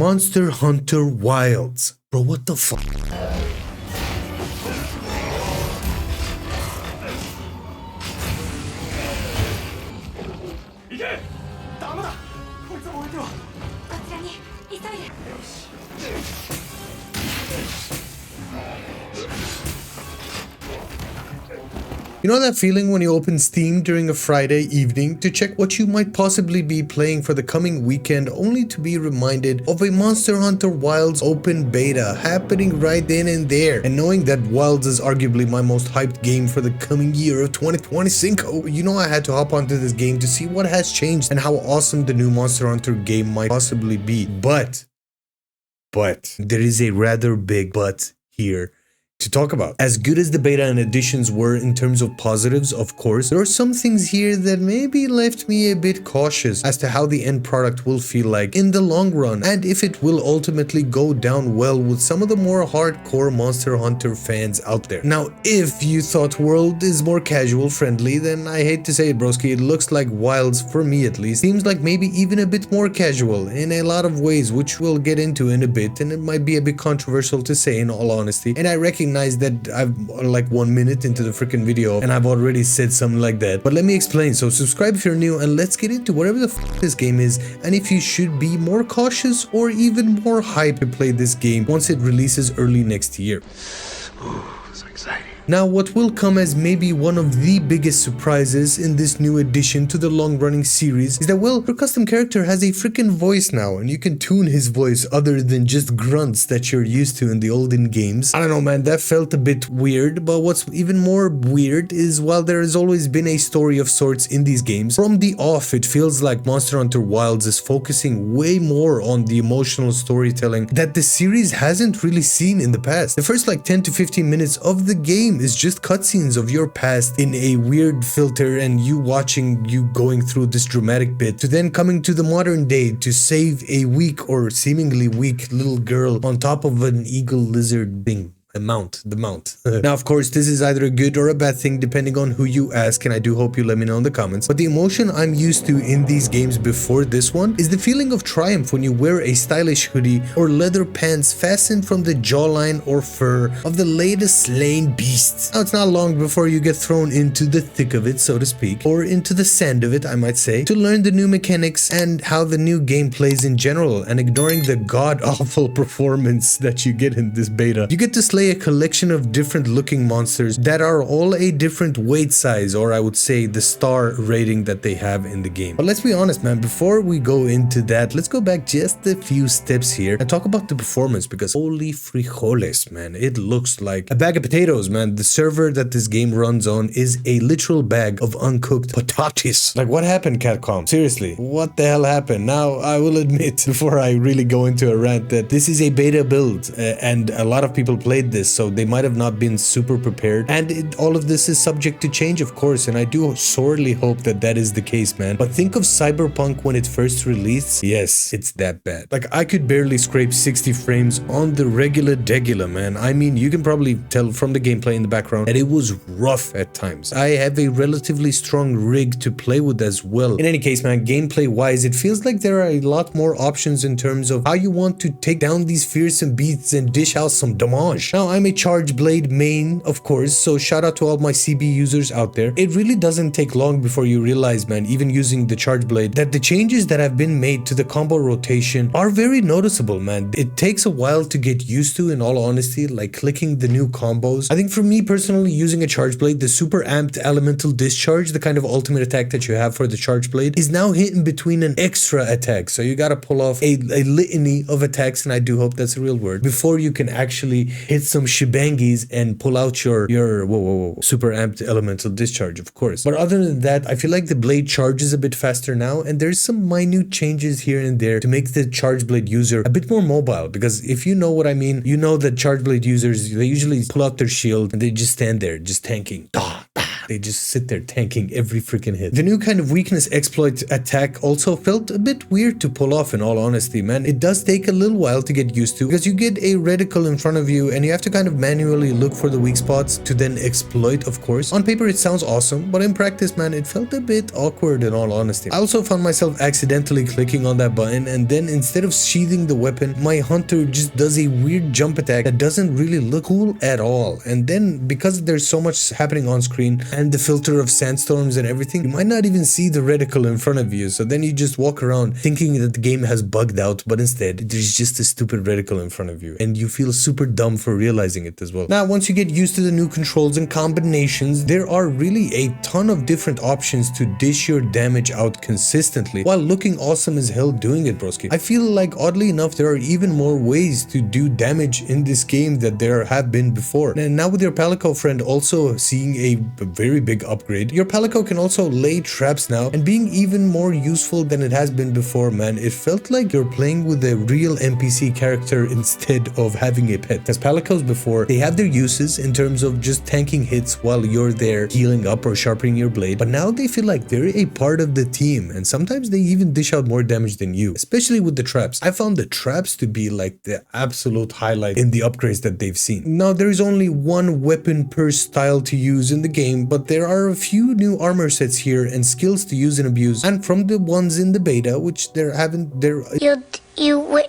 Monster Hunter Wilds. Bro, what the fuck? You know that feeling when you open Steam during a Friday evening to check what you might possibly be playing for the coming weekend, only to be reminded of a Monster Hunter Wilds open beta happening right then and there, and knowing that Wilds is arguably my most hyped game for the coming year of 2025, you know I had to hop onto this game to see what has changed and how awesome the new Monster Hunter game might possibly be. But there is a rather big but here to talk about. As good as the beta and additions were in terms of positives, of course, there are some things here that maybe left me a bit cautious as to how the end product will feel like in the long run, and if it will ultimately go down well with some of the more hardcore Monster Hunter fans out there. Now, if you thought World is more casual friendly, then I hate to say it, broski, it looks like Wilds, for me at least, seems like maybe even a bit more casual in a lot of ways, which we'll get into in a bit, and it might be a bit controversial to say in all honesty, and I recognize that I'm like 1 minute into the freaking video and I've already said something like that, but let me explain. So subscribe if you're new and let's get into whatever the f this game is, and if you should be more cautious or even more hyped to play this game once it releases early next year. Ooh, so exciting. Now, what will come as maybe one of the biggest surprises in this new addition to the long-running series is that, well, your custom character has a freaking voice now, and you can tune his voice other than just grunts that you're used to in the olden games. I don't know, man, that felt a bit weird, but what's even more weird is while there has always been a story of sorts in these games, from the off, it feels like Monster Hunter Wilds is focusing way more on the emotional storytelling that the series hasn't really seen in the past. The first like 10 to 15 minutes of the game is just cutscenes of your past in a weird filter and you watching you going through this dramatic bit to then coming to the modern day to save a weak or seemingly weak little girl on top of an eagle lizard thing. The mount. Now, of course, this is either a good or a bad thing depending on who you ask, and I do hope you let me know in the comments. But the emotion I'm used to in these games before this one is the feeling of triumph when you wear a stylish hoodie or leather pants fastened from the jawline or fur of the latest slain beast. Now, it's not long before you get thrown into the thick of it, so to speak, or into the sand of it, I might say, to learn the new mechanics and how the new game plays in general, and ignoring the god-awful performance that you get in this beta. You get to slay a collection of different looking monsters that are all a different weight size, or I would say the star rating that they have in the game. But let's be honest, man, before we go into that, let's go back just a few steps here and talk about the performance, because holy frijoles, man, it looks like a bag of potatoes, man. The server that this game runs on is a literal bag of uncooked potatoes. Like, what happened, Capcom? Seriously, what the hell happened? Now, I will admit, before I really go into a rant, that this is a beta build, and a lot of people played this, so they might have not been super prepared, and all of this is subject to change, of course, and I do sorely hope that that is the case, man. But think of Cyberpunk when it first released. Yes, it's that bad. Like, I could barely scrape 60 frames on the regular degula, man. I mean, you can probably tell from the gameplay in the background that it was rough at times. I have a relatively strong rig to play with as well. In any case, man, gameplay wise, it feels like there are a lot more options in terms of how you want to take down these fearsome beasts and dish out some damage. Now, I'm a charge blade main, of course, so shout out to all my CB users out there. It really doesn't take long before you realize, man, even using the charge blade, that the changes that have been made to the combo rotation are very noticeable, man. It takes a while to get used to, in all honesty, like clicking the new combos. I think for me personally, using a charge blade, the super amped elemental discharge, the kind of ultimate attack that you have for the charge blade, is now hitting between an extra attack, so you gotta pull off a litany of attacks, and I do hope that's a real word, before you can actually hit some shebangies and pull out your super amped elemental discharge, of course. But other than that, I feel like the blade charges a bit faster now, and there's some minute changes here and there to make the charge blade user a bit more mobile, because if you know what I mean, you know that charge blade users, they usually pull out their shield and they just stand there just tanking. They just sit there tanking every freaking hit. The new kind of weakness exploit attack also felt a bit weird to pull off, in all honesty, man. It does take a little while to get used to, because you get a reticle in front of you and you have to kind of manually look for the weak spots to then exploit, of course. On paper it sounds awesome, but in practice, man, it felt a bit awkward, in all honesty. I also found myself accidentally clicking on that button, and then instead of sheathing the weapon, my hunter just does a weird jump attack that doesn't really look cool at all. And then because there's so much happening on screen and the filter of sandstorms and everything, you might not even see the reticle in front of you. So then you just walk around thinking that the game has bugged out, but instead there's just a stupid reticle in front of you, and you feel super dumb for realizing it as well. Now, once you get used to the new controls and combinations, there are really a ton of different options to dish your damage out consistently while looking awesome as hell doing it, broski. I feel like, oddly enough, there are even more ways to do damage in this game that there have been before. And now with your Palico friend also seeing a very big upgrade, your Palico can also lay traps now, and being even more useful than it has been before, man. It felt like you're playing with a real NPC character instead of having a pet. As Palicos before, they have their uses in terms of just tanking hits while you're there healing up or sharpening your blade, but now they feel like they're a part of the team, and sometimes they even dish out more damage than you, especially with the traps. I found the traps to be like the absolute highlight in the upgrades that they've seen. Now, there is only one weapon per style to use in the game, but there are a few new armor sets here and skills to use and abuse, and from the ones in the beta, which there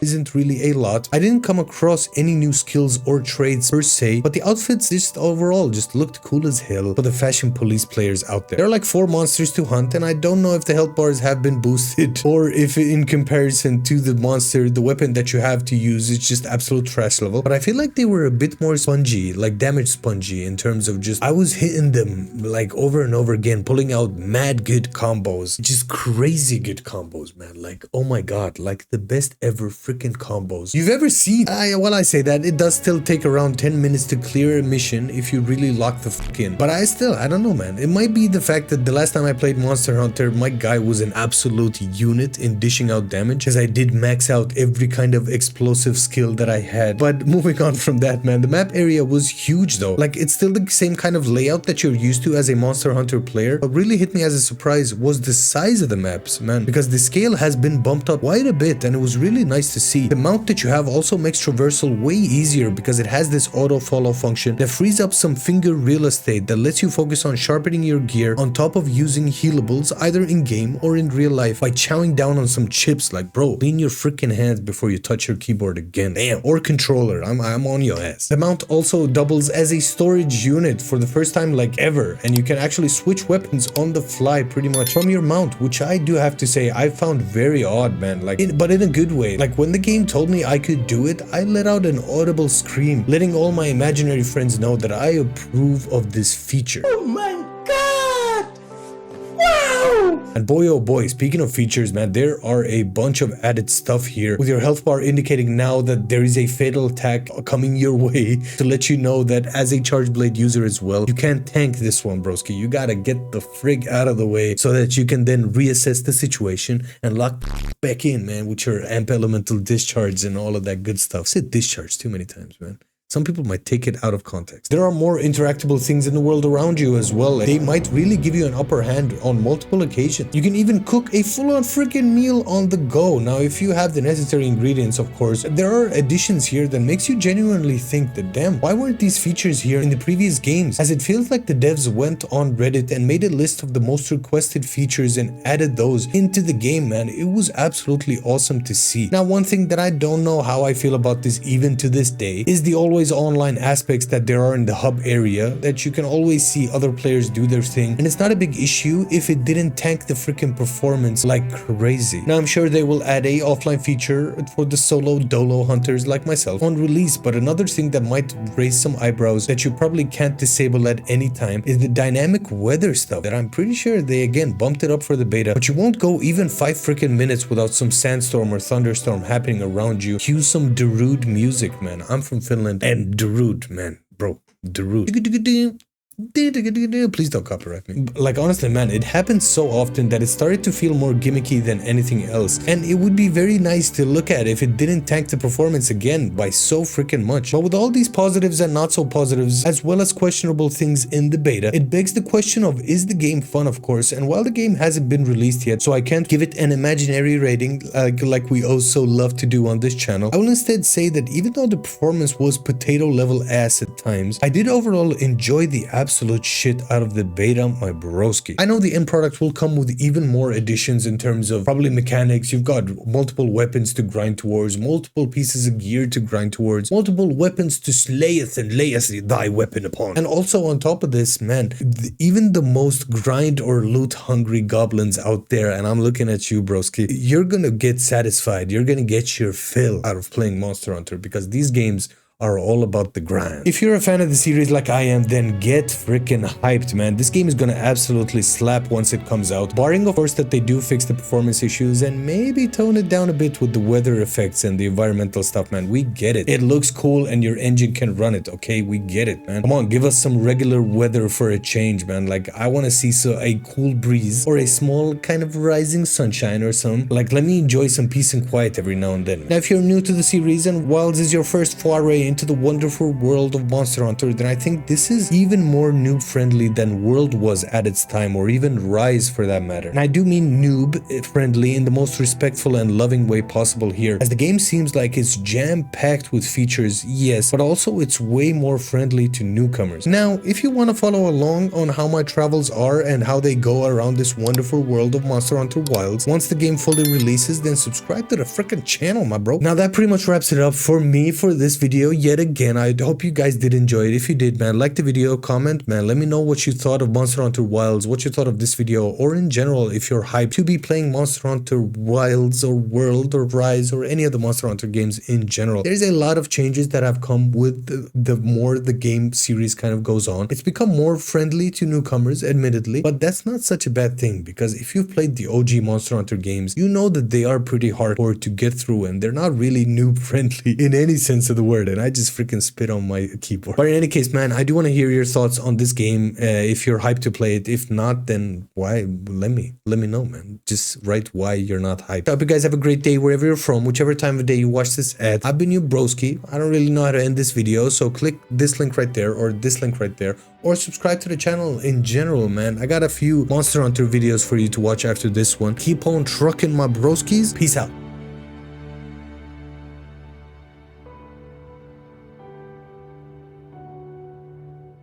isn't really a lot. I didn't come across any new skills or trades per se, but the outfits just overall just looked cool as hell for the fashion police players out there. There are like 4 monsters to hunt, and I don't know if the health bars have been boosted or if in comparison to the monster, the weapon that you have to use is just absolute trash level, but I feel like they were a bit more spongy, like damage spongy, in terms of just I was hitting them like over and over again, pulling out mad good combos, just crazy good combos, man. Like, oh my god, like the best ever freaking combos you've ever seen. While I say that, it does still take around 10 minutes to clear a mission if you really lock the fuck in, but I don't know, man. It might be the fact that the last time I played Monster Hunter, my guy was an absolute unit in dishing out damage, as I did max out every kind of explosive skill that I had. But moving on from that, man, the map area was huge though. Like, it's still the same kind of layout that you're used to as a Monster Hunter player. What really hit me as a surprise was the size of the maps, man, because the scale has been bumped up quite a bit, and it was really nice to see. The mount that you have also makes traversal way easier because it has this auto follow function that frees up some finger real estate that lets you focus on sharpening your gear on top of using healables either in game or in real life by chowing down on some chips. Like, bro, clean your freaking hands before you touch your keyboard again. Damn. Or controller. I'm on your ass. The mount also doubles as a storage unit for the first time like ever, and you can actually switch weapons on the fly pretty much from your mount, which I do have to say I found very odd, man. Like, but in a good way. Like, when the game told me I could do it, I let out an audible scream, letting all my imaginary friends know that I approve of this feature. Oh my god! Wow! And boy oh boy, speaking of features, man, there are a bunch of added stuff here, with your health bar indicating now that there is a fatal attack coming your way to let you know that as a charge blade user as well, you can't tank this one, broski. You gotta get the frig out of the way so that you can then reassess the situation and lock back in, man, with your amp elemental discharge and all of that good stuff. I said discharge too many times, man. Some people might take it out of context. There are more interactable things in the world around you as well. They might really give you an upper hand on multiple occasions. You can even cook a full-on freaking meal on the go. Now, if you have the necessary ingredients, of course, there are additions here that makes you genuinely think that, damn, why weren't these features here in the previous games? As it feels like the devs went on Reddit and made a list of the most requested features and added those into the game, man. It was absolutely awesome to see. Now, one thing that I don't know how I feel about this even to this day is the always online aspects that there are in the hub area, that you can always see other players do their thing, and it's not a big issue if it didn't tank the freaking performance like crazy. Now, I'm sure they will add a offline feature for the solo dolo hunters like myself on release, but another thing that might raise some eyebrows that you probably can't disable at any time is the dynamic weather stuff that I'm pretty sure they again bumped it up for the beta, but you won't go even 5 freaking minutes without some sandstorm or thunderstorm happening around you. Cue some Darude music, man. I'm from Finland, and Darude, man, bro, Darude. Please don't copyright me. Like, honestly, man, it happens so often that it started to feel more gimmicky than anything else. And it would be very nice to look at if it didn't tank the performance again by so freaking much. But with all these positives and not so positives, as well as questionable things in the beta, it begs the question of, is the game fun, of course? And while the game hasn't been released yet, so I can't give it an imaginary rating like we also love to do on this channel, I will instead say that even though the performance was potato level ass at times, I did overall enjoy the absolute shit out of the beta, my broski. I know the end product will come with even more additions in terms of probably mechanics. You've got multiple weapons to grind towards, multiple pieces of gear to grind towards, multiple weapons to slayeth and layeth thy weapon upon. And also on top of this, man, even the most grind or loot hungry goblins out there, and I'm looking at you, broski, you're gonna get satisfied. You're gonna get your fill out of playing Monster Hunter, because these games are all about the grind. If you're a fan of the series like I am, then get freaking hyped, man. This game is gonna absolutely slap once it comes out, barring of course that they do fix the performance issues and maybe tone it down a bit with the weather effects and the environmental stuff, man. We get it. It looks cool and your engine can run it, okay? We get it, man. Come on, give us some regular weather for a change, man. Like, I want to see a cool breeze or a small kind of rising sunshine or some. Like, let me enjoy some peace and quiet every now and then. Now, if you're new to the series and Wilds is your first foray into the wonderful world of Monster Hunter, then I think this is even more noob friendly than World was at its time, or even Rise for that matter. And I do mean noob friendly in the most respectful and loving way possible here, as the game seems like it's jam-packed with features, yes, but also it's way more friendly to newcomers. Now, if you want to follow along on how my travels are and how they go around this wonderful world of Monster Hunter Wilds, once the game fully releases, then subscribe to the freaking channel, my bro. Now that pretty much wraps it up for me for this video. Yet again, I hope you guys did enjoy it. If you did, man, like the video, comment, man, let me know what you thought of Monster Hunter Wilds, what you thought of this video, or in general, if you're hyped to be playing Monster Hunter Wilds or World or Rise or any of the Monster Hunter games in general. There's a lot of changes that have come with the more the game series kind of goes on. It's become more friendly to newcomers, admittedly, but that's not such a bad thing, because if you've played the OG Monster Hunter games, you know that they are pretty hardcore to get through and they're not really noob friendly in any sense of the word, and I just freaking spit on my keyboard. But in any case, man, I do want to hear your thoughts on this game. If you're hyped to play it, if not, then why? Let me know, man. Just write why you're not hyped. I hope you guys have a great day wherever you're from, whichever time of day you watch this at. I've been your broski. I don't really know how to end this video, so click this link right there or this link right there, or subscribe to the channel in general, man. I got a few Monster Hunter videos for you to watch after this one. Keep on trucking, my broskis. Peace out.